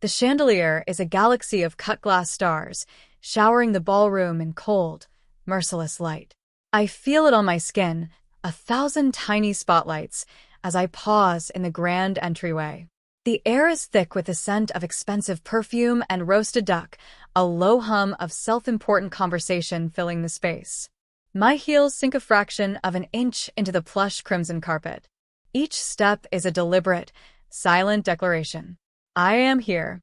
The chandelier is a galaxy of cut glass stars, showering the ballroom in cold, merciless light. I feel it on my skin, 1,000 tiny spotlights, as I pause in the grand entryway. The air is thick with the scent of expensive perfume and roasted duck, a low hum of self-important conversation filling the space. My heels sink a fraction of an inch into the plush crimson carpet. Each step is a deliberate, silent declaration. I am here.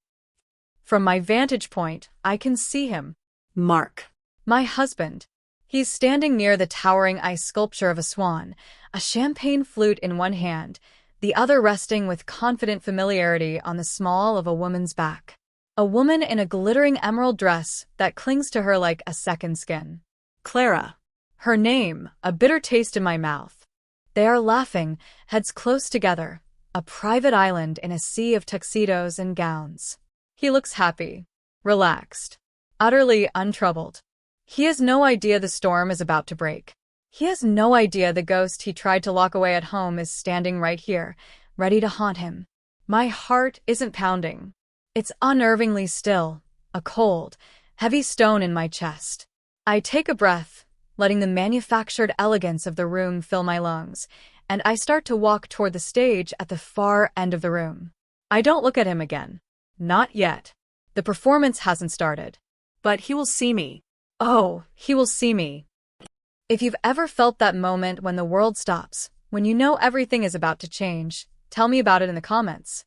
From my vantage point, I can see him. Mark. My husband. He's standing near the towering ice sculpture of a swan, a champagne flute in one hand, the other resting with confident familiarity on the small of a woman's back. A woman in a glittering emerald dress that clings to her like a second skin. Clara. Her name, a bitter taste in my mouth. They are laughing, heads close together, a private island in a sea of tuxedos and gowns. He looks happy, relaxed, utterly untroubled. He has no idea the storm is about to break. He has no idea the ghost he tried to lock away at home is standing right here, ready to haunt him. My heart isn't pounding. It's unnervingly still, a cold, heavy stone in my chest. I take a breath, letting the manufactured elegance of the room fill my lungs, and I start to walk toward the stage at the far end of the room. I don't look at him again. Not yet. The performance hasn't started. But he will see me. Oh, he will see me. If you've ever felt that moment when the world stops, when you know everything is about to change, tell me about it in the comments.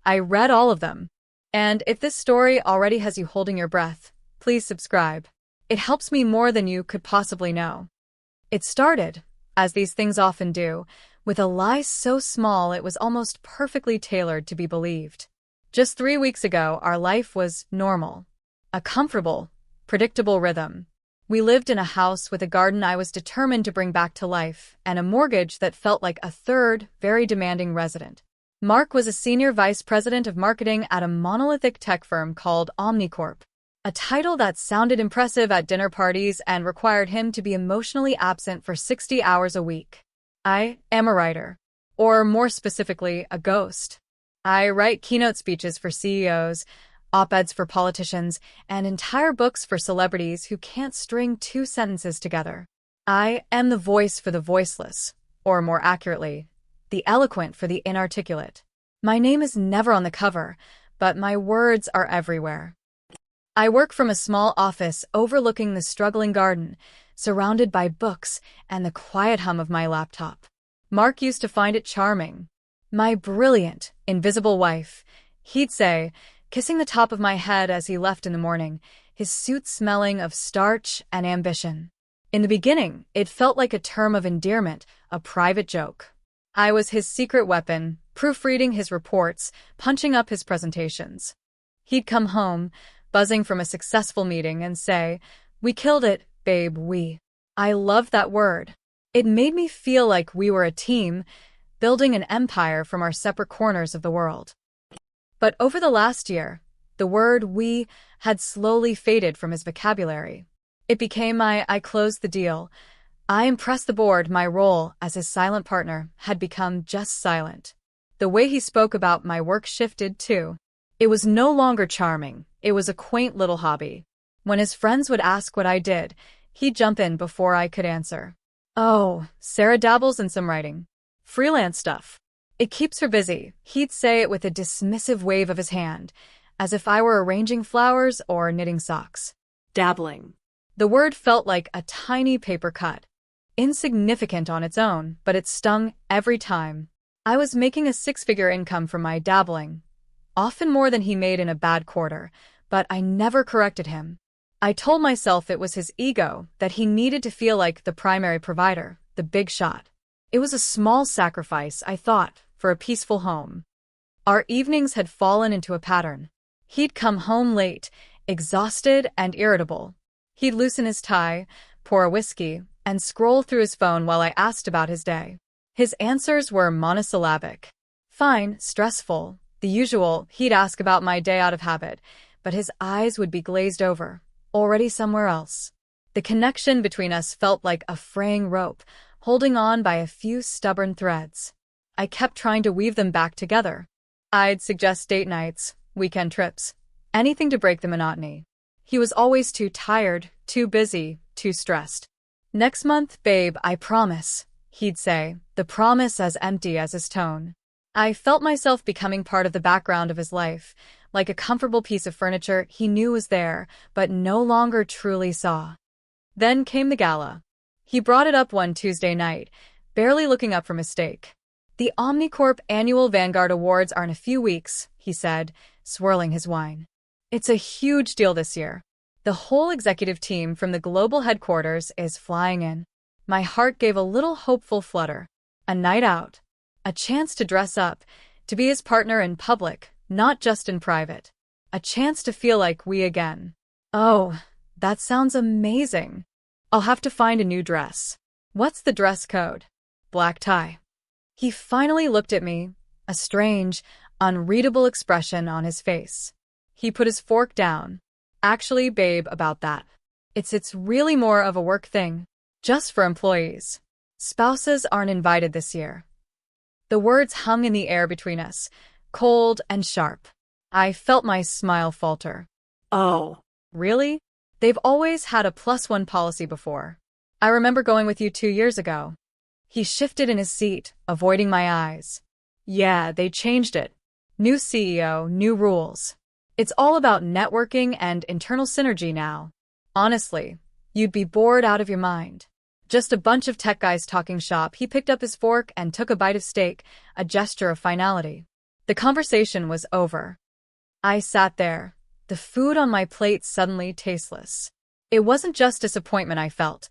I read all of them. And if this story already has you holding your breath, please subscribe. It helps me more than you could possibly know. It started, as these things often do, with a lie so small it was almost perfectly tailored to be believed. Just 3 weeks ago, our life was normal. A comfortable, predictable rhythm. We lived in a house with a garden I was determined to bring back to life, and a mortgage that felt like a third, very demanding resident. Mark was a senior vice president of marketing at a monolithic tech firm called Omnicorp, a title that sounded impressive at dinner parties and required him to be emotionally absent for 60 hours a week. I am a writer, or more specifically, a ghost. I write keynote speeches for CEOs, op-eds for politicians, and entire books for celebrities who can't string 2 sentences together. I am the voice for the voiceless, or more accurately, the eloquent for the inarticulate. My name is never on the cover, but my words are everywhere. I work from a small office overlooking the struggling garden, surrounded by books and the quiet hum of my laptop. Mark used to find it charming. My brilliant, invisible wife, he'd say, kissing the top of my head as he left in the morning, his suit smelling of starch and ambition. In the beginning, it felt like a term of endearment, a private joke. I was his secret weapon, proofreading his reports, punching up his presentations. He'd come home, buzzing from a successful meeting, and say, "We killed it, babe, we." I loved that word. It made me feel like we were a team, building an empire from our separate corners of the world. But over the last year, the word "we" had slowly faded from his vocabulary. It became I closed the deal. I impressed the board. My role as his silent partner had become just silent. The way he spoke about my work shifted too. It was no longer charming. It was a quaint little hobby. When his friends would ask what I did, he'd jump in before I could answer. "Oh, Sarah dabbles in some writing. Freelance stuff. It keeps her busy," he'd say it with a dismissive wave of his hand, as if I were arranging flowers or knitting socks. Dabbling. The word felt like a tiny paper cut. Insignificant on its own, but it stung every time. I was making a 6-figure income from my dabbling, often more than he made in a bad quarter, but I never corrected him. I told myself it was his ego, that he needed to feel like the primary provider, the big shot. It was a small sacrifice, I thought, for a peaceful home. Our evenings had fallen into a pattern. He'd come home late, exhausted and irritable. He'd loosen his tie, pour a whiskey, and scroll through his phone while I asked about his day. His answers were monosyllabic. Fine, stressful, the usual. He'd ask about my day out of habit, but his eyes would be glazed over, already somewhere else. The connection between us felt like a fraying rope, holding on by a few stubborn threads. I kept trying to weave them back together. I'd suggest date nights, weekend trips, anything to break the monotony. He was always too tired, too busy, too stressed. "Next month, babe, I promise," he'd say, the promise as empty as his tone. I felt myself becoming part of the background of his life, like a comfortable piece of furniture he knew was there, but no longer truly saw. Then came the gala. He brought it up one Tuesday night, barely looking up from his steak. "The Omnicorp Annual Vanguard Awards are in a few weeks," he said, swirling his wine. "It's a huge deal this year. The whole executive team from the global headquarters is flying in." My heart gave a little hopeful flutter. A night out. A chance to dress up, to be his partner in public, not just in private. A chance to feel like we again. Oh, that sounds amazing. I'll have to find a new dress. What's the dress code? Black tie. He finally looked at me, a strange, unreadable expression on his face. He put his fork down. "Actually, babe, about that. It's really more of a work thing. Just for employees. Spouses aren't invited this year." The words hung in the air between us, cold and sharp. I felt my smile falter. Oh, "Really? They've always had a +1 policy before. I remember going with you 2 years ago." He shifted in his seat, avoiding my eyes. "Yeah, they changed it. New CEO, new rules. It's all about networking and internal synergy now. Honestly, you'd be bored out of your mind. Just a bunch of tech guys talking shop." He picked up his fork and took a bite of steak, a gesture of finality. The conversation was over. I sat there, the food on my plate suddenly tasteless. It wasn't just disappointment I felt.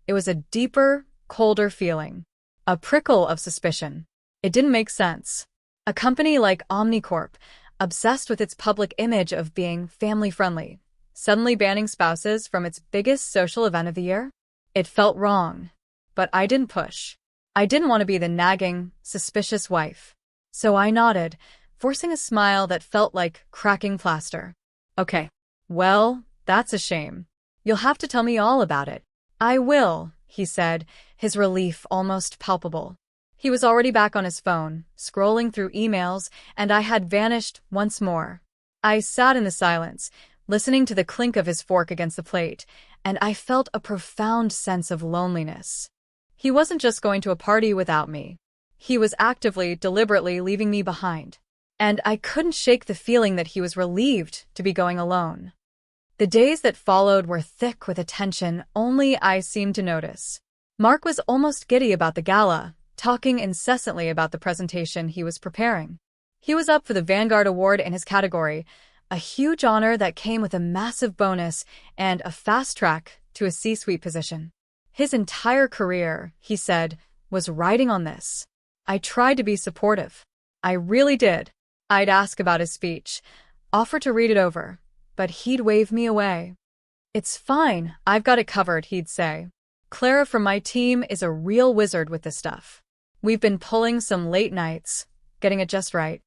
It was a deeper, colder feeling. A prickle of suspicion. It didn't make sense. A company like Omnicorp, obsessed with its public image of being family-friendly, suddenly banning spouses from its biggest social event of the year? It felt wrong. But I didn't push. I didn't want to be the nagging, suspicious wife. So I nodded, forcing a smile that felt like cracking plaster. "Okay. Well, that's a shame. You'll have to tell me all about it." "I will," he said, his relief almost palpable. He was already back on his phone, scrolling through emails, and I had vanished once more. I sat in the silence, listening to the clink of his fork against the plate, and I felt a profound sense of loneliness. He wasn't just going to a party without me. He was actively, deliberately leaving me behind. And I couldn't shake the feeling that he was relieved to be going alone. The days that followed were thick with attention only I seemed to notice. Mark was almost giddy about the gala, talking incessantly about the presentation he was preparing. He was up for the Vanguard Award in his category, a huge honor that came with a massive bonus and a fast track to a C-suite position. His entire career, he said, was riding on this. I tried to be supportive. I really did. I'd ask about his speech, offer to read it over, but he'd wave me away. "It's fine, I've got it covered," he'd say. "Clara from my team is a real wizard with this stuff. We've been pulling some late nights, getting it just right."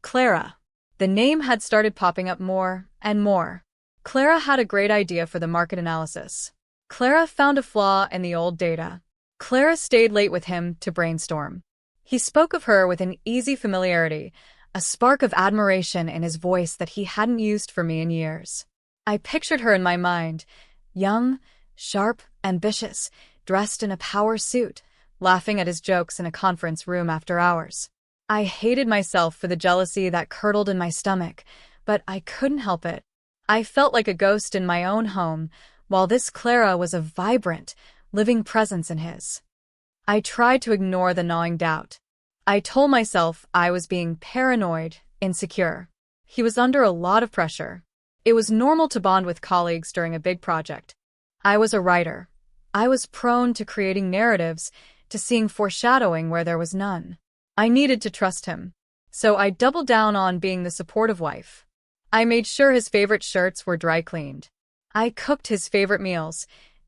Clara. The name had started popping up more and more. Clara had a great idea for the market analysis. Clara found a flaw in the old data. Clara stayed late with him to brainstorm. He spoke of her with an easy familiarity, a spark of admiration in his voice that he hadn't used for me in years. I pictured her in my mind, young, sharp, ambitious, dressed in a power suit, laughing at his jokes in a conference room after hours. I hated myself for the jealousy that curdled in my stomach, but I couldn't help it. I felt like a ghost in my own home, while this Clara was a vibrant, living presence in his. I tried to ignore the gnawing doubt. I told myself I was being paranoid, insecure. He was under a lot of pressure. It was normal to bond with colleagues during a big project. I was a writer. I was prone to creating narratives, to seeing foreshadowing where there was none. I needed to trust him. So I doubled down on being the supportive wife. I made sure his favorite shirts were dry cleaned. I cooked his favorite meals,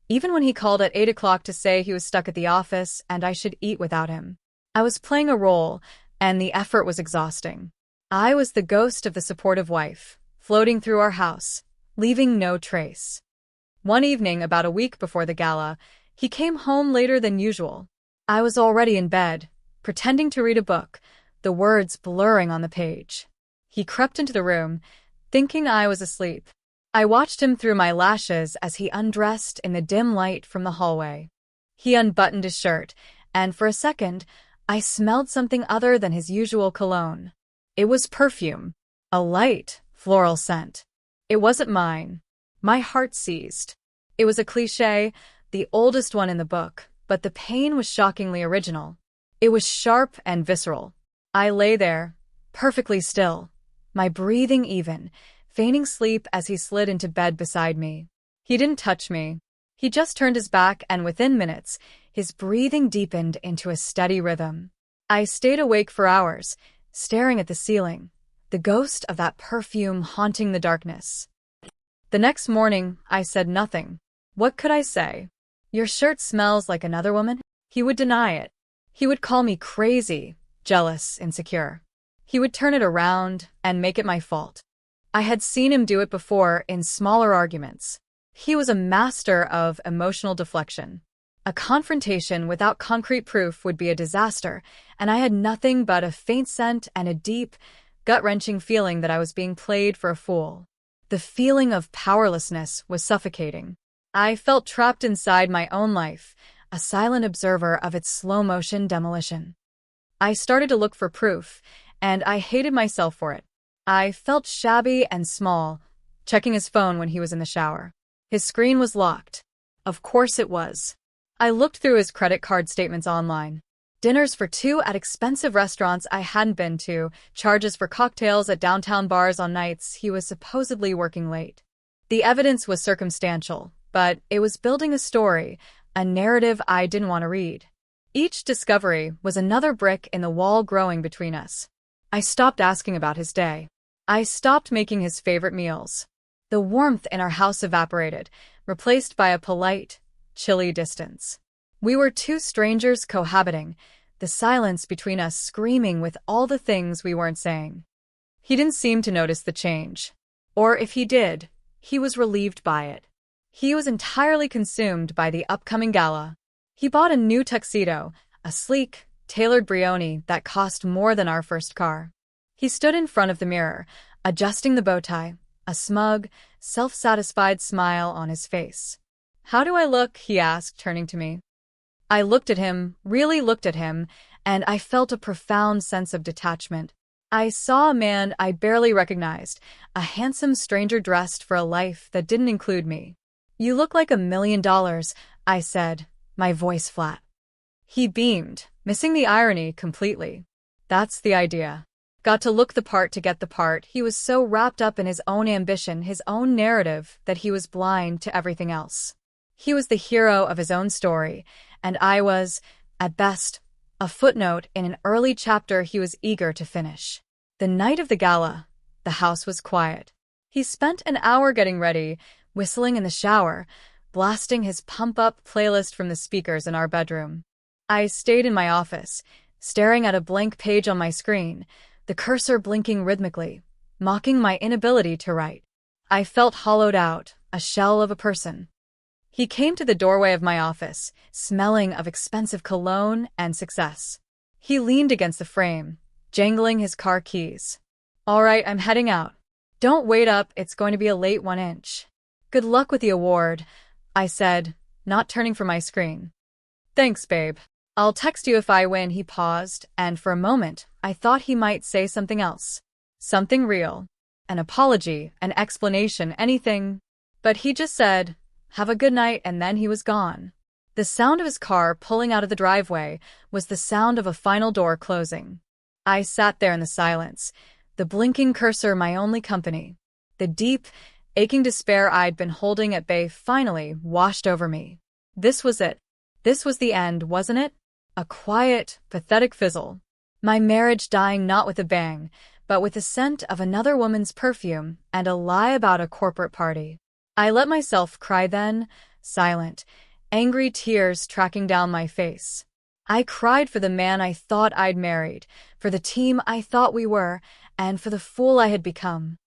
even when he called at 8 o'clock to say he was stuck at the office and I should eat without him. I was playing a role, and the effort was exhausting. I was the ghost of the supportive wife, floating through our house, leaving no trace. One evening, about a week before the gala, he came home later than usual. I was already in bed, pretending to read a book, the words blurring on the page. He crept into the room, thinking I was asleep. I watched him through my lashes as he undressed in the dim light from the hallway. He unbuttoned his shirt, and for a second, I smelled something other than his usual cologne. It was perfume, a light, floral scent. It wasn't mine. My heart seized. It was a cliché, the oldest one in the book, but the pain was shockingly original. It was sharp and visceral. I lay there, perfectly still, my breathing even, feigning sleep as he slid into bed beside me. He didn't touch me. He just turned his back, and within minutes, his breathing deepened into a steady rhythm. I stayed awake for hours, staring at the ceiling, the ghost of that perfume haunting the darkness. The next morning, I said nothing. What could I say? Your shirt smells like another woman? He would deny it. He would call me crazy, jealous, insecure. He would turn it around and make it my fault. I had seen him do it before in smaller arguments. He was a master of emotional deflection. A confrontation without concrete proof would be a disaster, and I had nothing but a faint scent and a deep, gut-wrenching feeling that I was being played for a fool. The feeling of powerlessness was suffocating. I felt trapped inside my own life, a silent observer of its slow-motion demolition. I started to look for proof, and I hated myself for it. I felt shabby and small, checking his phone when he was in the shower. His screen was locked. Of course it was. I looked through his credit card statements online. Dinners for two at expensive restaurants I hadn't been to, charges for cocktails at downtown bars on nights he was supposedly working late. The evidence was circumstantial, but it was building a story, a narrative I didn't want to read. Each discovery was another brick in the wall growing between us. I stopped asking about his day. I stopped making his favorite meals. The warmth in our house evaporated, replaced by a polite, chilly distance. We were two strangers cohabiting, the silence between us screaming with all the things we weren't saying. He didn't seem to notice the change. Or if he did, he was relieved by it. He was entirely consumed by the upcoming gala. He bought a new tuxedo, a sleek, tailored brioni that cost more than our first car. He stood in front of the mirror, adjusting the bow tie, a smug, self-satisfied smile on his face. "How do I look?" he asked, turning to me. I looked at him, really looked at him, and I felt a profound sense of detachment. I saw a man I barely recognized, a handsome stranger dressed for a life that didn't include me. "You look like $1,000,000, I said, my voice flat. He beamed, missing the irony completely. That's the idea. Got to look the part to get the part. He was so wrapped up in his own ambition, his own narrative, that he was blind to everything else. He was the hero of his own story, and I was, at best, a footnote in an early chapter he was eager to finish. The night of the gala, the house was quiet. He spent an hour getting ready, whistling in the shower, blasting his pump-up playlist from the speakers in our bedroom. I stayed in my office, staring at a blank page on my screen, the cursor blinking rhythmically, mocking my inability to write. I felt hollowed out, a shell of a person. He came to the doorway of my office, smelling of expensive cologne and success. He leaned against the frame, jangling his car keys. "All right, I'm heading out. Don't wait up, it's going to be a late 1 inch. Good luck with the award," I said, not turning from my screen. "Thanks, babe. I'll text you if I win." He paused, and for a moment, I thought he might say something else. Something real. An apology, an explanation, anything. But he just said, "Have a good night," and then he was gone. The sound of his car pulling out of the driveway was the sound of a final door closing. I sat there in the silence, the blinking cursor my only company. The deep, aching despair I'd been holding at bay finally washed over me. This was it. This was the end, wasn't it? A quiet, pathetic fizzle. My marriage dying not with a bang, but with the scent of another woman's perfume and a lie about a corporate party. I let myself cry then, silent, angry tears tracking down my face. I cried for the man I thought I'd married, for the team I thought we were, and for the fool I had become.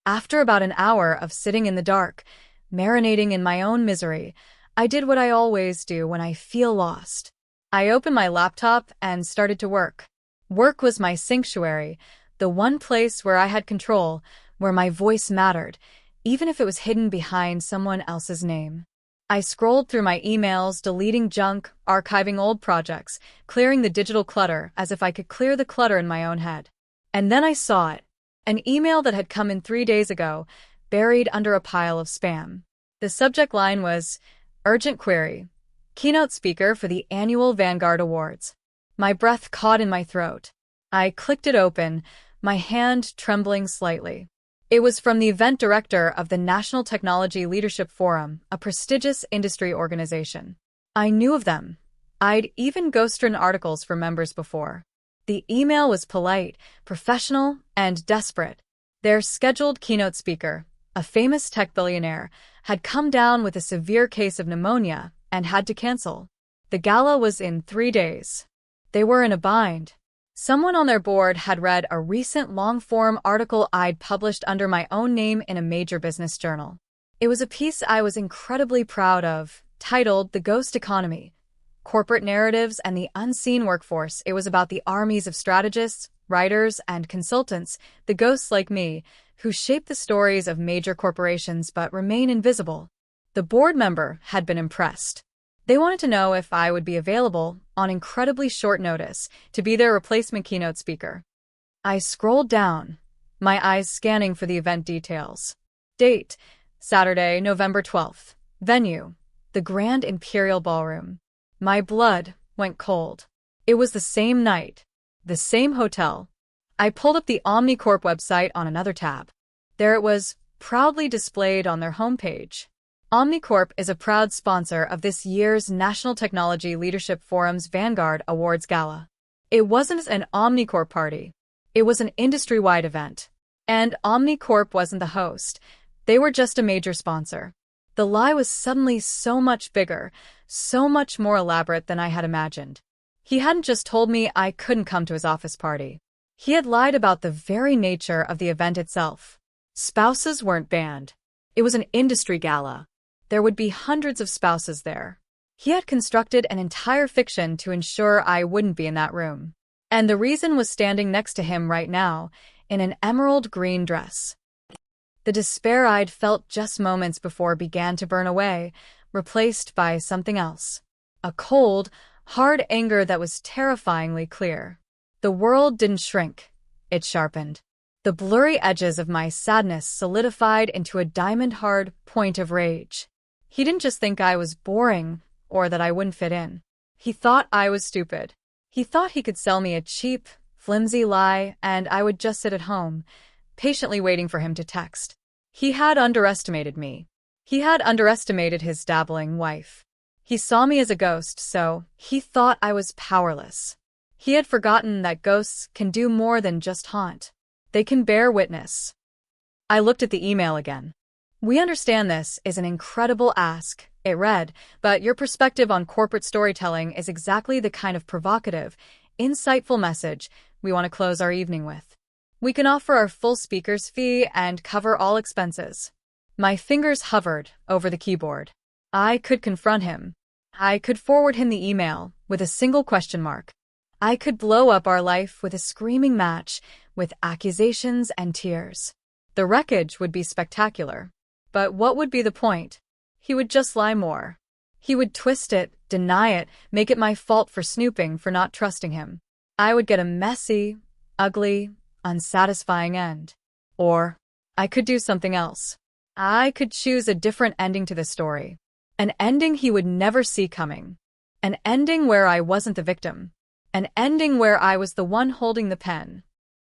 After about an hour of sitting in the dark, marinating in my own misery, I did what I always do when I feel lost. I opened my laptop and started to work. Work was my sanctuary, The one place where I had control, where my voice mattered, even if it was hidden behind someone else's name. I scrolled through my emails, deleting junk, archiving old projects, clearing the digital clutter as if I could clear the clutter in my own head. And then I saw it. An email that had come in 3 days ago, buried under a pile of spam. The subject line was, "Urgent query. Keynote speaker for the annual Vanguard Awards." My breath caught in my throat. I clicked it open, my hand trembling slightly. It was from the event director of the National Technology Leadership Forum, a prestigious industry organization. I knew of them. I'd even ghostwritten articles for members before. The email was polite, professional, and desperate. Their scheduled keynote speaker, a famous tech billionaire, had come down with a severe case of pneumonia and had to cancel. The gala was in 3 days. They were in a bind. Someone on their board had read a recent long-form article I'd published under my own name in a major business journal. It was a piece I was incredibly proud of, titled "The Ghost Economy: Corporate Narratives and the Unseen Workforce." It was about the armies of strategists, writers, and consultants, the ghosts like me, who shape the stories of major corporations but remain invisible. The board member had been impressed. They wanted to know if I would be available, on incredibly short notice, to be their replacement keynote speaker. I scrolled down, my eyes scanning for the event details. Date: Saturday, November 12th. Venue: the Grand Imperial Ballroom. My blood went cold. It was the same night, the same hotel. I pulled up the Omnicorp website on another tab. There it was, proudly displayed on their homepage. Omnicorp is a proud sponsor of this year's National Technology Leadership Forum's Vanguard Awards Gala. It wasn't an Omnicorp party. It was an industry-wide event. And Omnicorp wasn't the host. They were just a major sponsor. The lie was suddenly so much bigger, so much more elaborate than I had imagined. He hadn't just told me I couldn't come to his office party. He had lied about the very nature of the event itself. Spouses weren't banned. It was an industry gala. There would be hundreds of spouses there. He had constructed an entire fiction to ensure I wouldn't be in that room. And the reason was standing next to him right now, in an emerald green dress. The despair I'd felt just moments before began to burn away, replaced by something else. A cold, hard anger that was terrifyingly clear. The world didn't shrink. It sharpened. The blurry edges of my sadness solidified into a diamond-hard point of rage. He didn't just think I was boring, or that I wouldn't fit in. He thought I was stupid. He thought he could sell me a cheap, flimsy lie, and I would just sit at home, patiently waiting for him to text. He had underestimated me. He had underestimated his dabbling wife. He saw me as a ghost, so he thought I was powerless. He had forgotten that ghosts can do more than just haunt. They can bear witness. I looked at the email again. "We understand this is an incredible ask," it read, "but your perspective on corporate storytelling is exactly the kind of provocative, insightful message we want to close our evening with. We can offer our full speaker's fee and cover all expenses." My fingers hovered over the keyboard. I could confront him. I could forward him the email with a single question mark. I could blow up our life with a screaming match, with accusations and tears. The wreckage would be spectacular. But what would be the point? He would just lie more. He would twist it, deny it, make it my fault for snooping, for not trusting him. I would get a messy, ugly, unsatisfying end. Or I could do something else. I could choose a different ending to the story. An ending he would never see coming. An ending where I wasn't the victim. An ending where I was the one holding the pen.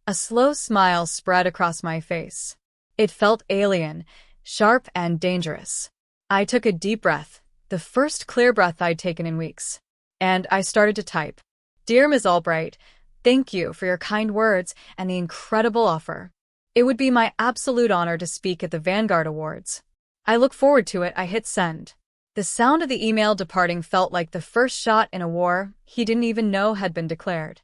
A slow smile spread across my face. It felt alien, sharp and dangerous. I took a deep breath, the first clear breath I'd taken in weeks. And I started to type. "Dear Ms. Albright, thank you for your kind words and the incredible offer. It would be my absolute honor to speak at the Vanguard Awards. I look forward to it." I hit send. The sound of the email departing felt like the first shot in a war he didn't even know had been declared.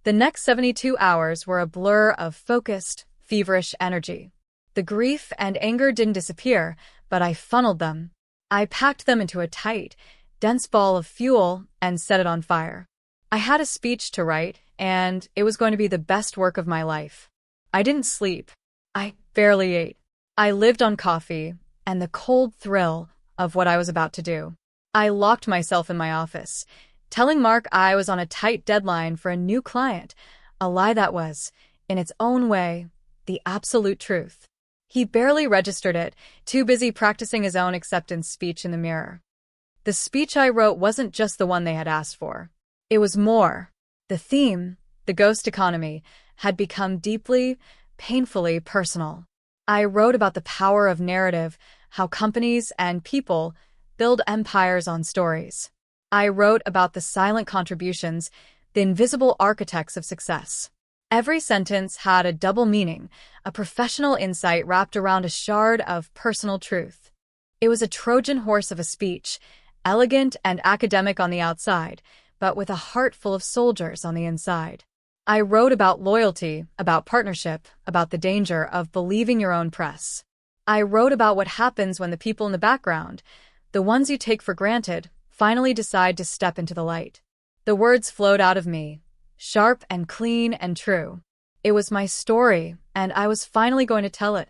The next 72 hours were a blur of focused, feverish energy. The grief and anger didn't disappear, but I funneled them. I packed them into a tight, dense ball of fuel and set it on fire. I had a speech to write, and it was going to be the best work of my life. I didn't sleep. I barely ate. I lived on coffee and the cold thrill of what I was about to do. I locked myself in my office, telling Mark I was on a tight deadline for a new client, a lie that was, in its own way, the absolute truth. He barely registered it, too busy practicing his own acceptance speech in the mirror. The speech I wrote wasn't just the one they had asked for. It was more. The theme, the ghost economy, had become deeply, painfully personal. I wrote about the power of narrative, how companies and people build empires on stories. I wrote about the silent contributions, the invisible architects of success. Every sentence had a double meaning, a professional insight wrapped around a shard of personal truth. It was a Trojan horse of a speech, elegant and academic on the outside, but with a heart full of soldiers on the inside. I wrote about loyalty, about partnership, about the danger of believing your own press. I wrote about what happens when the people in the background, the ones you take for granted, finally decide to step into the light. The words flowed out of me, sharp and clean and true. It was my story, and I was finally going to tell it.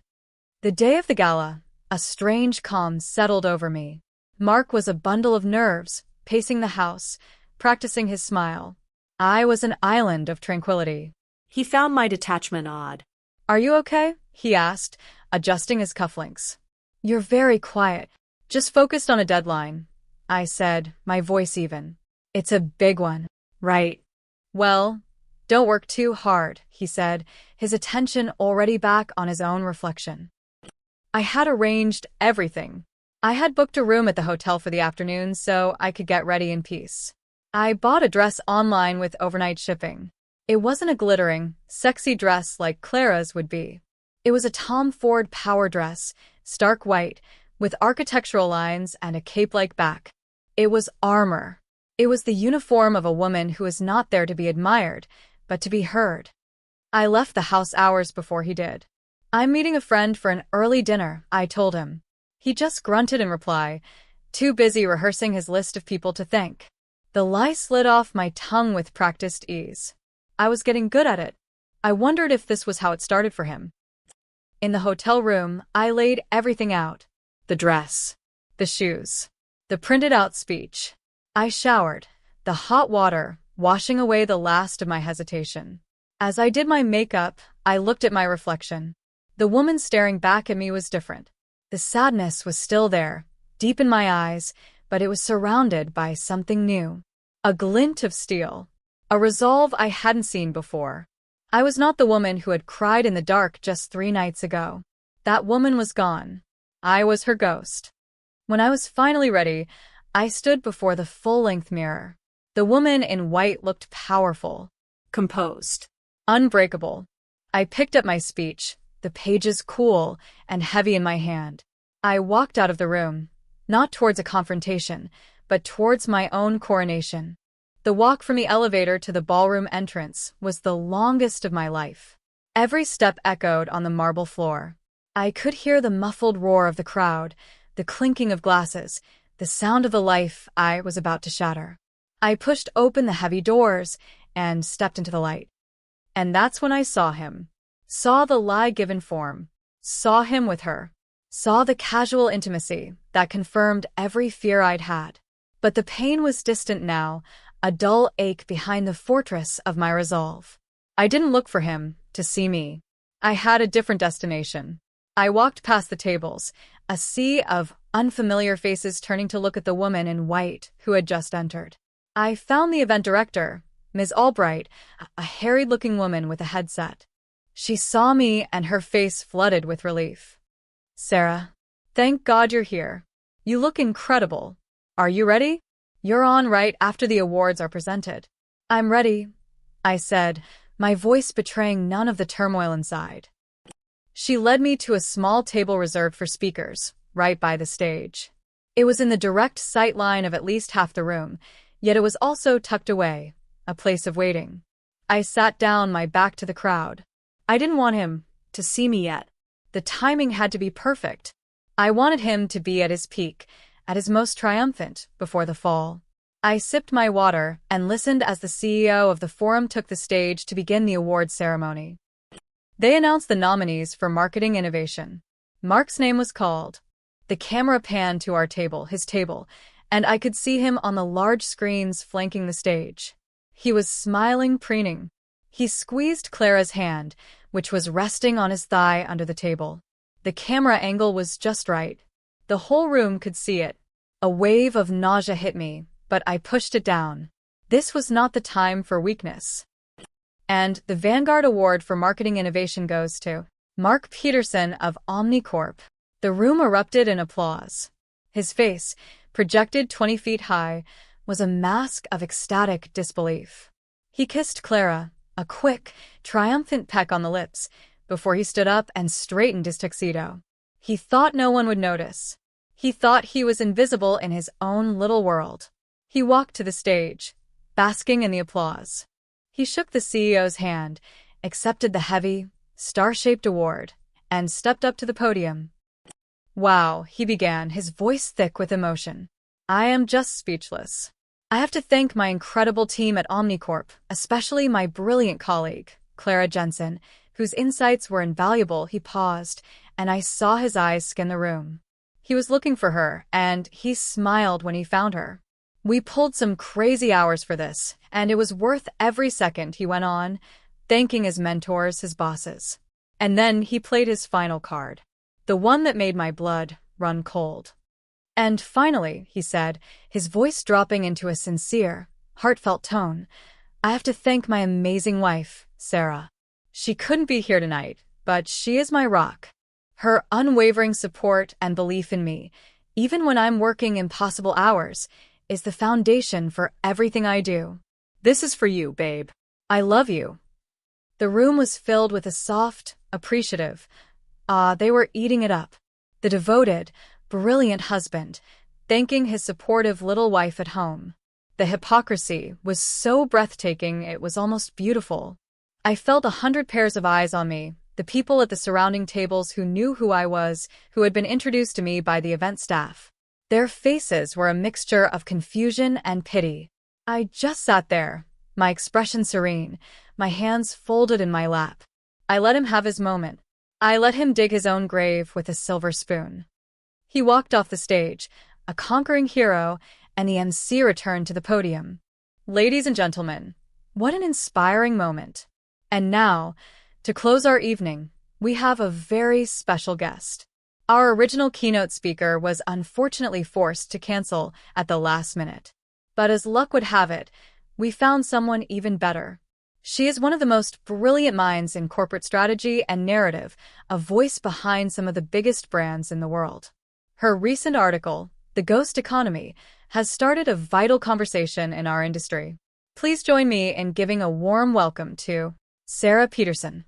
The day of the gala, a strange calm settled over me. Mark was a bundle of nerves, pacing the house, practicing his smile. I was an island of tranquility. He found my detachment odd. "Are you okay?" he asked, adjusting his cufflinks. "You're very quiet. Just focused on a deadline," I said, my voice even. "It's a big one." Right. "Well, don't work too hard," he said, his attention already back on his own reflection. I had arranged everything. I had booked a room at the hotel for the afternoon so I could get ready in peace. I bought a dress online with overnight shipping. It wasn't a glittering, sexy dress like Clara's would be. It was a Tom Ford power dress, stark white, with architectural lines and a cape-like back. It was armor. It was the uniform of a woman who is not there to be admired, but to be heard. I left the house hours before he did. "I'm meeting a friend for an early dinner," I told him. He just grunted in reply, too busy rehearsing his list of people to thank. The lie slid off my tongue with practiced ease. I was getting good at it. I wondered if this was how it started for him. In the hotel room, I laid everything out. The dress, the shoes, the printed-out speech. I showered, the hot water washing away the last of my hesitation. As I did my makeup, I looked at my reflection. The woman staring back at me was different. The sadness was still there, deep in my eyes, but it was surrounded by something new. A glint of steel. A resolve I hadn't seen before. I was not the woman who had cried in the dark just 3 nights ago. That woman was gone. I was her ghost. When I was finally ready, I stood before the full-length mirror. The woman in white looked powerful, Composed. unbreakable. I picked up my speech, the pages cool and heavy in my hand. I walked out of the room, not towards a confrontation, but towards my own coronation. The walk from the elevator to the ballroom entrance was the longest of my life. Every step echoed on the marble floor. I could hear the muffled roar of the crowd, the clinking of glasses, the sound of the life I was about to shatter. I pushed open the heavy doors and stepped into the light. And that's when I saw him. Saw the lie given form. Saw him with her. Saw the casual intimacy that confirmed every fear I'd had. But the pain was distant now, a dull ache behind the fortress of my resolve. I didn't look for him to see me. I had a different destination. I walked past the tables, a sea of unfamiliar faces turning to look at the woman in white who had just entered. I found the event director, Ms. Albright, a harried-looking woman with a headset. She saw me and her face flooded with relief. "Sarah, thank God you're here. You look incredible. Are you ready? You're on right after the awards are presented." "I'm ready," I said, my voice betraying none of the turmoil inside. She led me to a small table reserved for speakers, right by the stage. It was in the direct sight line of at least half the room, yet it was also tucked away, a place of waiting. I sat down, my back to the crowd. I didn't want him to see me yet. The timing had to be perfect. I wanted him to be at his peak, at his most triumphant, before the fall. I sipped my water and listened as the CEO of the forum took the stage to begin the awards ceremony. They announced the nominees for Marketing Innovation. Mark's name was called. The camera panned to our table, his table, and I could see him on the large screens flanking the stage. He was smiling, preening. He squeezed Clara's hand, which was resting on his thigh under the table. The camera angle was just right. The whole room could see it. A wave of nausea hit me, but I pushed it down. This was not the time for weakness. And the Vanguard Award for Marketing Innovation goes to Mark Peterson of Omnicorp. The room erupted in applause. His face, projected 20 feet high, was a mask of ecstatic disbelief. He kissed Clara, a quick, triumphant peck on the lips, before he stood up and straightened his tuxedo. He thought no one would notice. He thought he was invisible in his own little world. He walked to the stage, basking in the applause. He shook the CEO's hand, accepted the heavy, star-shaped award, and stepped up to the podium. "Wow," he began, his voice thick with emotion. "I am just speechless. I have to thank my incredible team at Omnicorp, especially my brilliant colleague, Clara Jensen, whose insights were invaluable." He paused, and I saw his eyes scan the room. He was looking for her, and he smiled when he found her. "We pulled some crazy hours for this, and it was worth every second," he went on, thanking his mentors, his bosses. And then he played his final card, the one that made my blood run cold. "And finally," he said, his voice dropping into a sincere, heartfelt tone, "I have to thank my amazing wife, Sarah. She couldn't be here tonight, but she is my rock. Her unwavering support and belief in me, even when I'm working impossible hours, is the foundation for everything I do. This is for you, babe. I love you." The room was filled with a soft, appreciative, they were eating it up. The devoted, brilliant husband, thanking his supportive little wife at home. The hypocrisy was so breathtaking it was almost beautiful. I felt 100 pairs of eyes on me, the people at the surrounding tables who knew who I was, who had been introduced to me by the event staff. Their faces were a mixture of confusion and pity. I just sat there, my expression serene, my hands folded in my lap. I let him have his moment. I let him dig his own grave with a silver spoon. He walked off the stage, a conquering hero, and the MC returned to the podium. Ladies and gentlemen, what an inspiring moment. And now, to close our evening, we have a very special guest. Our original keynote speaker was unfortunately forced to cancel at the last minute. But as luck would have it, we found someone even better. She is one of the most brilliant minds in corporate strategy and narrative, a voice behind some of the biggest brands in the world. Her recent article, The Ghost Economy, has started a vital conversation in our industry. Please join me in giving a warm welcome to Sarah Peterson.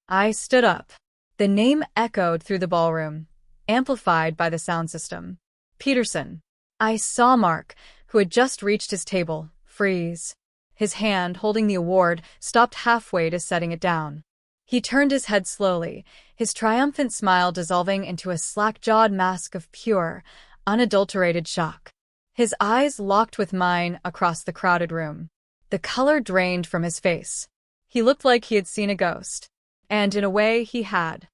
I stood up. The name echoed through the ballroom, amplified by the sound system. Peterson. I saw Mark, who had just reached his table, freeze. His hand, holding the award, stopped halfway to setting it down. He turned his head slowly, his triumphant smile dissolving into a slack-jawed mask of pure, unadulterated shock. His eyes locked with mine across the crowded room. The color drained from his face. He looked like he had seen a ghost. And in a way, he had.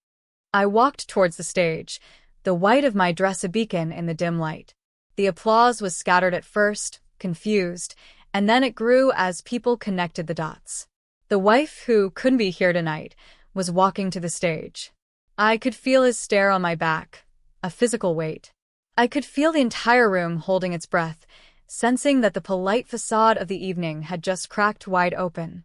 I walked towards the stage, the white of my dress a beacon in the dim light. The applause was scattered at first, confused, and then it grew as people connected the dots. The wife who couldn't be here tonight was walking to the stage. I could feel his stare on my back, a physical weight. I could feel the entire room holding its breath, sensing that the polite facade of the evening had just cracked wide open.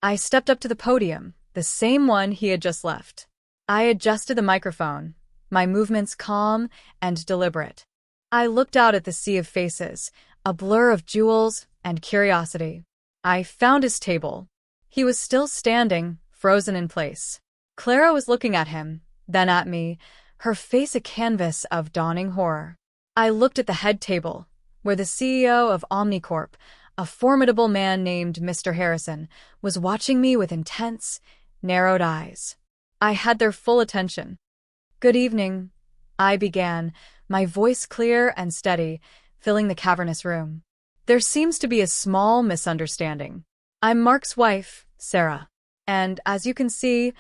I stepped up to the podium, the same one he had just left. I adjusted the microphone, my movements calm and deliberate. I looked out at the sea of faces, a blur of jewels and curiosity. I found his table. He was still standing, frozen in place. Clara was looking at him, then at me, her face a canvas of dawning horror. I looked at the head table, where the CEO of Omnicorp, a formidable man named Mr. Harrison, was watching me with intense, narrowed eyes. I had their full attention. "Good evening," I began, my voice clear and steady, filling the cavernous room. There seems to be a small misunderstanding. I'm Mark's wife, Sarah. And as you can see,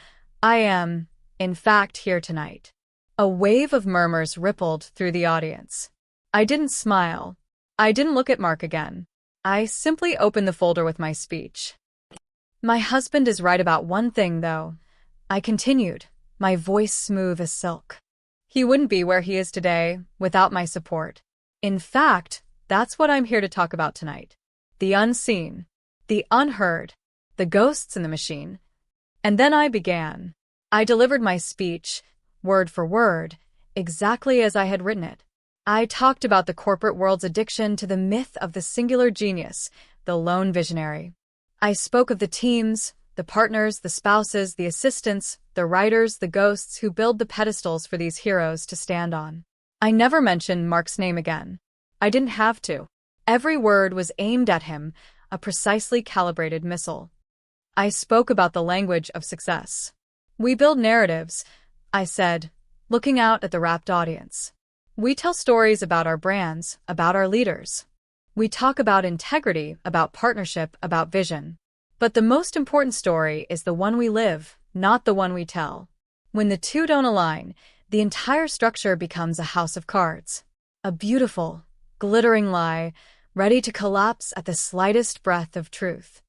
I am, in fact, here tonight. A wave of murmurs rippled through the audience. I didn't smile. I didn't look at Mark again. I simply opened the folder with my speech. My husband is right about one thing, though. I continued, my voice smooth as silk. He wouldn't be where he is today without my support. In fact, that's what I'm here to talk about tonight. The unseen, the unheard, the ghosts in the machine. And then I began. I delivered my speech, word for word, exactly as I had written it. I talked about the corporate world's addiction to the myth of the singular genius, the lone visionary. I spoke of the teams, the partners, the spouses, the assistants, the writers, the ghosts who build the pedestals for these heroes to stand on. I never mentioned Mark's name again. I didn't have to. Every word was aimed at him, a precisely calibrated missile. I spoke about the language of success. We build narratives, I said, looking out at the rapt audience. We tell stories about our brands, about our leaders. We talk about integrity, about partnership, about vision. But the most important story is the one we live, not the one we tell. When the two don't align, the entire structure becomes a house of cards. A beautiful, glittering lie, ready to collapse at the slightest breath of truth.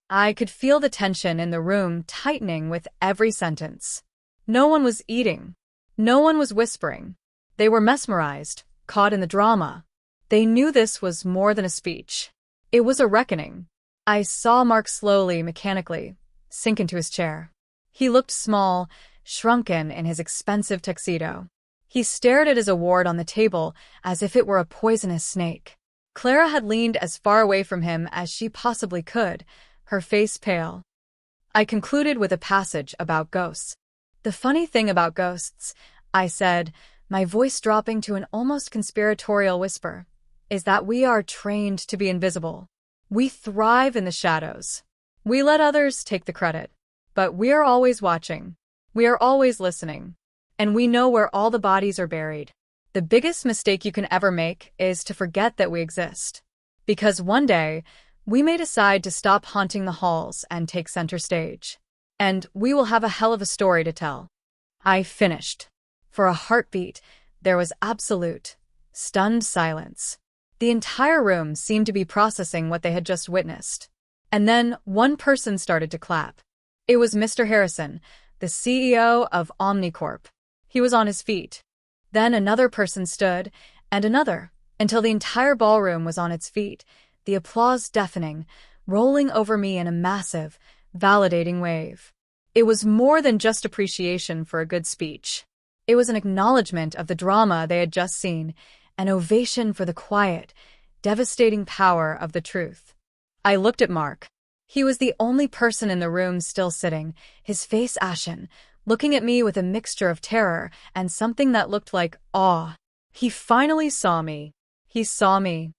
I could feel the tension in the room tightening with every sentence. No one was eating. No one was whispering. They were mesmerized, caught in the drama. They knew this was more than a speech. It was a reckoning. I saw Mark slowly, mechanically, sink into his chair. He looked small, shrunken in his expensive tuxedo. He stared at his award on the table as if it were a poisonous snake. Clara had leaned as far away from him as she possibly could, her face pale. I concluded with a passage about ghosts. The funny thing about ghosts, I said, my voice dropping to an almost conspiratorial whisper, is that we are trained to be invisible. We thrive in the shadows. We let others take the credit. But we are always watching. We are always listening. And we know where all the bodies are buried. The biggest mistake you can ever make is to forget that we exist. Because one day, we may decide to stop haunting the halls and take center stage. And we will have a hell of a story to tell. I finished. For a heartbeat, there was absolute, stunned silence. The entire room seemed to be processing what they had just witnessed. And then one person started to clap. It was Mr. Harrison, the CEO of Omnicorp. He was on his feet. Then another person stood, and another, until the entire ballroom was on its feet, the applause deafening, rolling over me in a massive, validating wave. It was more than just appreciation for a good speech. It was an acknowledgement of the drama they had just seen, an ovation for the quiet, devastating power of the truth. I looked at Mark. He was the only person in the room still sitting, his face ashen, looking at me with a mixture of terror and something that looked like awe. He finally saw me. He saw me.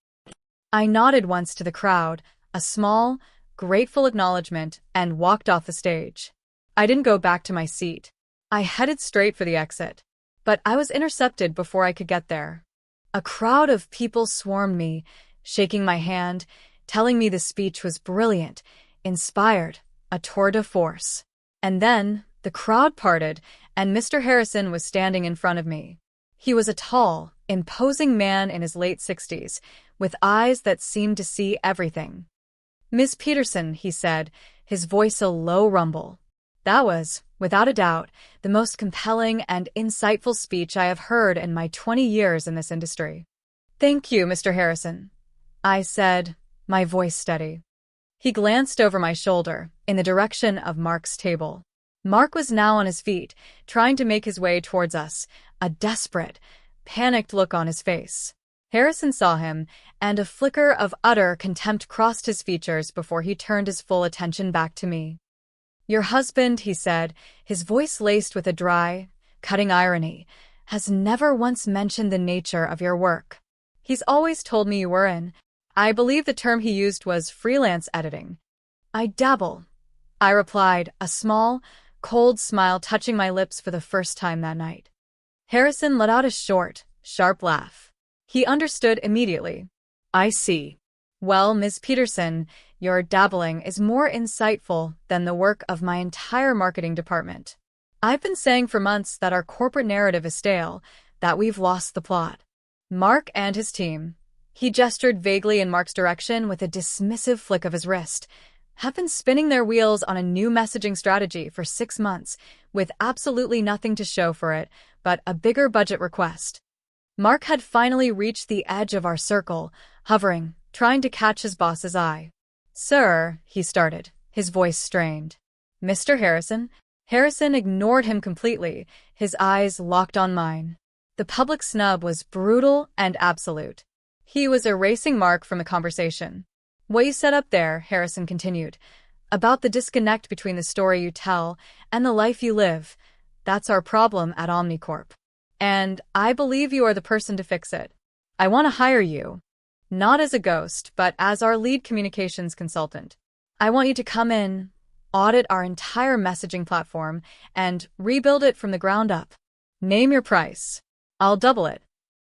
I nodded once to the crowd, a small, grateful acknowledgement, and walked off the stage. I didn't go back to my seat. I headed straight for the exit. But I was intercepted before I could get there. A crowd of people swarmed me, shaking my hand, telling me the speech was brilliant, inspired, a tour de force. And then, the crowd parted, and Mr. Harrison was standing in front of me. He was a tall, imposing man in his late 60s, with eyes that seemed to see everything. "Miss Peterson," he said, his voice a low rumble. That was, without a doubt, the most compelling and insightful speech I have heard in my 20 years in this industry. "Thank you, Mr. Harrison," I said, my voice steady. He glanced over my shoulder, in the direction of Mark's table. Mark was now on his feet, trying to make his way towards us, a desperate, panicked look on his face. Harrison saw him, and a flicker of utter contempt crossed his features before he turned his full attention back to me. "Your husband," he said, his voice laced with a dry, cutting irony, "has never once mentioned the nature of your work. He's always told me you were in, I believe the term he used was freelance editing." "I dabble," I replied, a small, cold smile touching my lips for the first time that night. Harrison let out a short, sharp laugh. He understood immediately. "I see. Well, Ms. Peterson, your dabbling is more insightful than the work of my entire marketing department. I've been saying for months that our corporate narrative is stale, that we've lost the plot. Mark and his team, he gestured vaguely in Mark's direction with a dismissive flick of his wrist, have been spinning their wheels on a new messaging strategy for 6 months, with absolutely nothing to show for it but a bigger budget request. Mark had finally reached the edge of our circle, hovering, trying to catch his boss's eye. "Sir," he started, his voice strained. "Mr. Harrison?" Harrison ignored him completely, his eyes locked on mine. The public snub was brutal and absolute. He was erasing Mark from the conversation. "What you set up there," Harrison continued, "about the disconnect between the story you tell and the life you live, that's our problem at Omnicorp. And I believe you are the person to fix it. I want to hire you. Not as a ghost, but as our lead communications consultant. I want you to come in, audit our entire messaging platform, and rebuild it from the ground up. Name your price. I'll double it."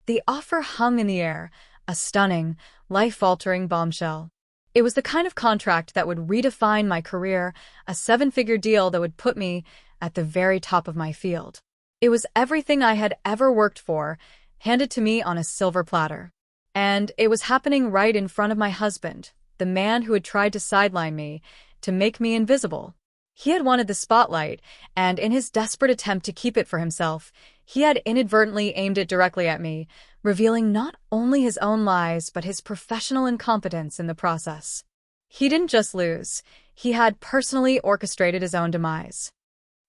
The offer hung in the air, a stunning, life-altering bombshell. It was the kind of contract that would redefine my career, a 7-figure deal that would put me at the very top of my field. It was everything I had ever worked for, handed to me on a silver platter. And it was happening right in front of my husband, the man who had tried to sideline me, to make me invisible. He had wanted the spotlight, and in his desperate attempt to keep it for himself, he had inadvertently aimed it directly at me, revealing not only his own lies but his professional incompetence in the process. He didn't just lose, he had personally orchestrated his own demise.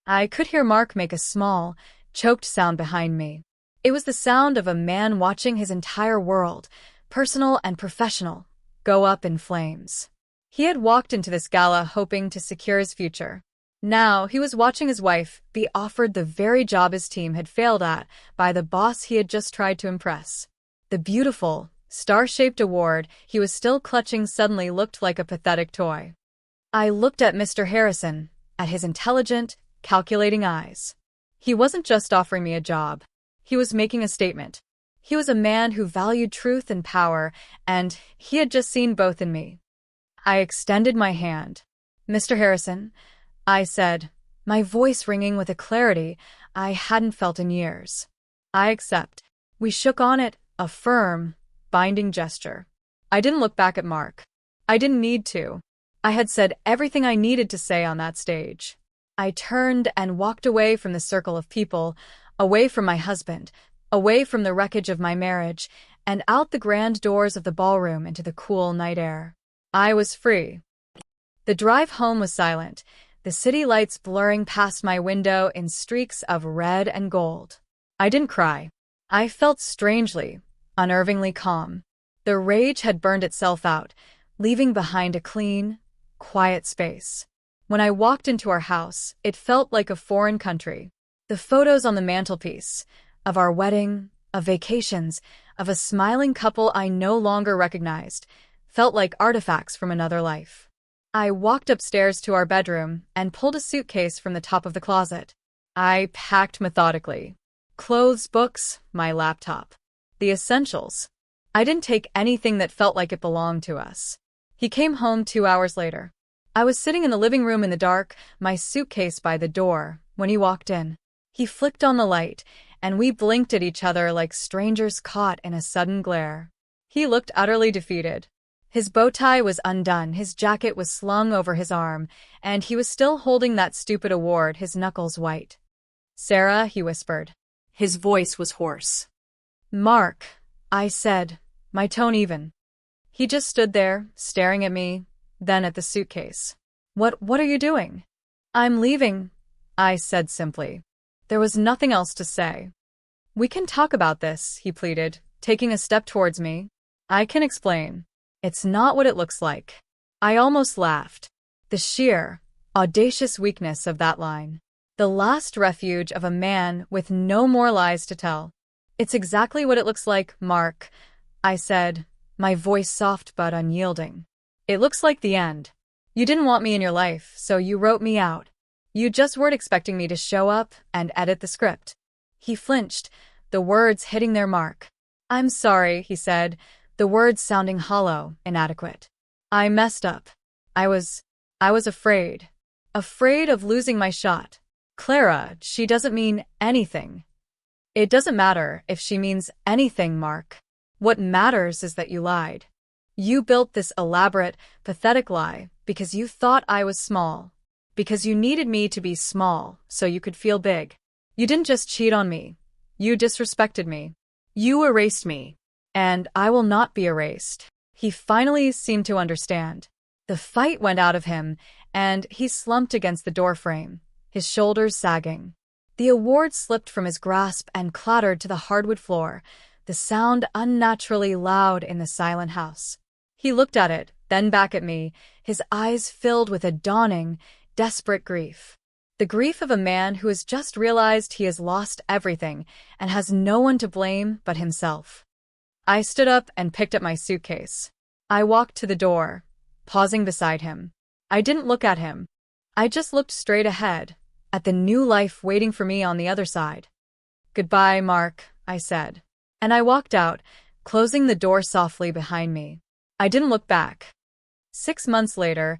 I could hear Mark make a small, choked sound behind me. It was the sound of a man watching his entire world, personal and professional, go up in flames. He had walked into this gala hoping to secure his future. Now he was watching his wife be offered the very job his team had failed at by the boss he had just tried to impress. The beautiful, star-shaped award he was still clutching suddenly looked like a pathetic toy. I looked at Mr. Harrison, at his intelligent, calculating eyes. He wasn't just offering me a job. He was making a statement. He was a man who valued truth and power, and he had just seen both in me. I extended my hand. "Mr. Harrison," I said, my voice ringing with a clarity I hadn't felt in years. "I accept." We shook on it, a firm, binding gesture. I didn't look back at Mark. I didn't need to. I had said everything I needed to say on that stage. I turned and walked away from the circle of people, away from my husband, away from the wreckage of my marriage, and out the grand doors of the ballroom into the cool night air. I was free. The drive home was silent, the city lights blurring past my window in streaks of red and gold. I didn't cry. I felt strangely, unnervingly calm. The rage had burned itself out, leaving behind a clean, quiet space. When I walked into our house, it felt like a foreign country. The photos on the mantelpiece, of our wedding, of vacations, of a smiling couple I no longer recognized, felt like artifacts from another life. I walked upstairs to our bedroom and pulled a suitcase from the top of the closet. I packed methodically. Clothes, books, my laptop. The essentials. I didn't take anything that felt like it belonged to us. He came home 2 hours later. I was sitting in the living room in the dark, my suitcase by the door, when he walked in. He flicked on the light, and we blinked at each other like strangers caught in a sudden glare. He looked utterly defeated. His bow tie was undone, his jacket was slung over his arm, and he was still holding that stupid award, his knuckles white. "Sarah," he whispered. His voice was hoarse. "Mark," I said, my tone even. He just stood there, staring at me, then at the suitcase. What are you doing?" "I'm leaving," I said simply. There was nothing else to say. "We can talk about this," he pleaded, taking a step towards me. "I can explain. It's not what it looks like." I almost laughed. The sheer, audacious weakness of that line. The last refuge of a man with no more lies to tell. "It's exactly what it looks like, Mark," I said, my voice soft but unyielding. "It looks like the end. You didn't want me in your life, so you wrote me out. You just weren't expecting me to show up and edit the script." He flinched, the words hitting their mark. "I'm sorry," he said, the words sounding hollow, inadequate. I messed up. I was afraid. Afraid of losing my shot. Clara, she doesn't mean anything. It doesn't matter if she means anything, Mark. What matters is that you lied. You built this elaborate, pathetic lie because you thought I was small. Because you needed me to be small so you could feel big. You didn't just cheat on me. You disrespected me. You erased me. And I will not be erased. He finally seemed to understand. The fight went out of him, and he slumped against the doorframe, his shoulders sagging. The award slipped from his grasp and clattered to the hardwood floor, the sound unnaturally loud in the silent house. He looked at it, then back at me, his eyes filled with a dawning, desperate grief. The grief of a man who has just realized he has lost everything and has no one to blame but himself. I stood up and picked up my suitcase. I walked to the door, pausing beside him. I didn't look at him. I just looked straight ahead, at the new life waiting for me on the other side. "Goodbye, Mark," I said. And I walked out, closing the door softly behind me. I didn't look back. 6 months later,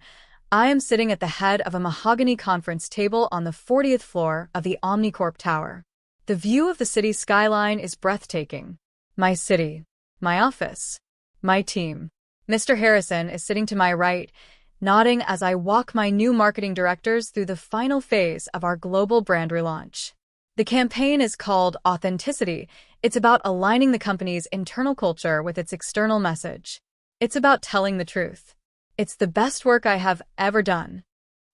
I am sitting at the head of a mahogany conference table on the 40th floor of the Omnicorp Tower. The view of the city's skyline is breathtaking. My city, my office, my team. Mr. Harrison is sitting to my right, nodding as I walk my new marketing directors through the final phase of our global brand relaunch. The campaign is called Authenticity. It's about aligning the company's internal culture with its external message. It's about telling the truth. It's the best work I have ever done.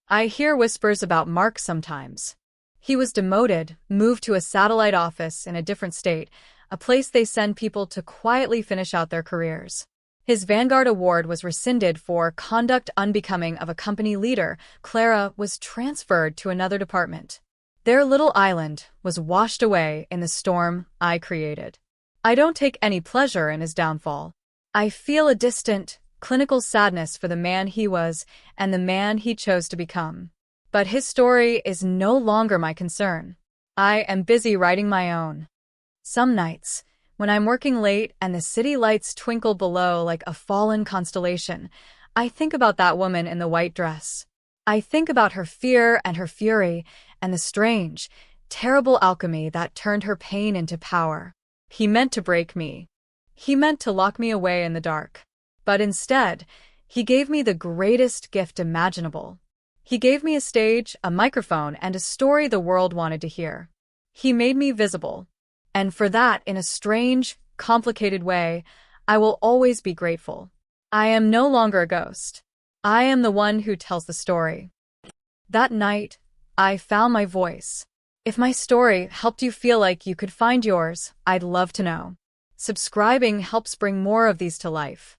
I hear whispers about Mark sometimes. He was demoted, moved to a satellite office in a different state, a place they send people to quietly finish out their careers. His Vanguard Award was rescinded for conduct unbecoming of a company leader. Clara was transferred to another department. Their little island was washed away in the storm I created. I don't take any pleasure in his downfall. I feel a distant, clinical sadness for the man he was and the man he chose to become. But his story is no longer my concern. I am busy writing my own. Some nights, when I'm working late and the city lights twinkle below like a fallen constellation, I think about that woman in the white dress. I think about her fear and her fury and the strange, terrible alchemy that turned her pain into power. He meant to break me. He meant to lock me away in the dark. But instead, he gave me the greatest gift imaginable. He gave me a stage, a microphone, and a story the world wanted to hear. He made me visible. And for that, in a strange, complicated way, I will always be grateful. I am no longer a ghost. I am the one who tells the story. That night, I found my voice. If my story helped you feel like you could find yours, I'd love to know. Subscribing helps bring more of these to life.